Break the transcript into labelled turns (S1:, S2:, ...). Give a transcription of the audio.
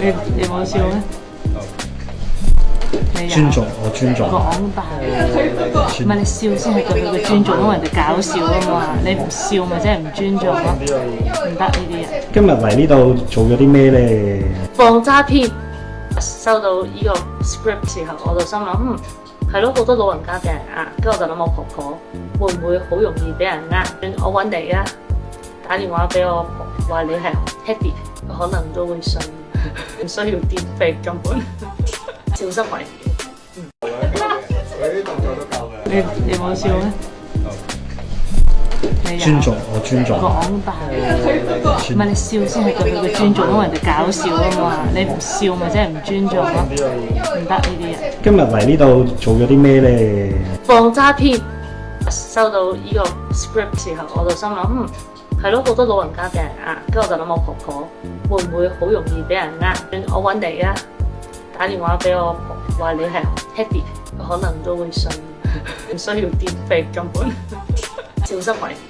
S1: 你冇笑咩？你有
S2: 尊重，我尊重。
S1: 講，但係唔係你笑先係對佢嘅尊重，因為人哋搞笑啊嘛，你唔笑咪真係唔尊重咯，唔得呢啲嘢。
S2: 今日嚟呢度做咗啲咩咧？
S1: 放詐騙，收到呢個 script 時候，我就心諗，係咯，好多老人家俾人呃，跟住我就諗我婆婆會唔會好容易俾人呃？我揾你啊，打電話俾我婆話你係 Happy，可能都會信，唔需要電費根本，小心為妙。你冇笑咩？你有
S2: 尊重，我尊重。
S1: 講，但係唔係你笑先係對佢嘅尊重，因為人哋搞笑啊嘛，你唔笑咪真係唔尊重咯，唔得呢啲嘢。
S2: 今日嚟呢度做咗啲咩咧？
S1: 放詐騙，收到呢個 script 時候，我就心諗，係咯，好多老人家俾人呃，跟住我就諗我婆婆會唔會好容易俾人呃？我揾你啊，打電話俾我婆話你係 Happy，可能都會信，唔需要電費根本，小心為妙。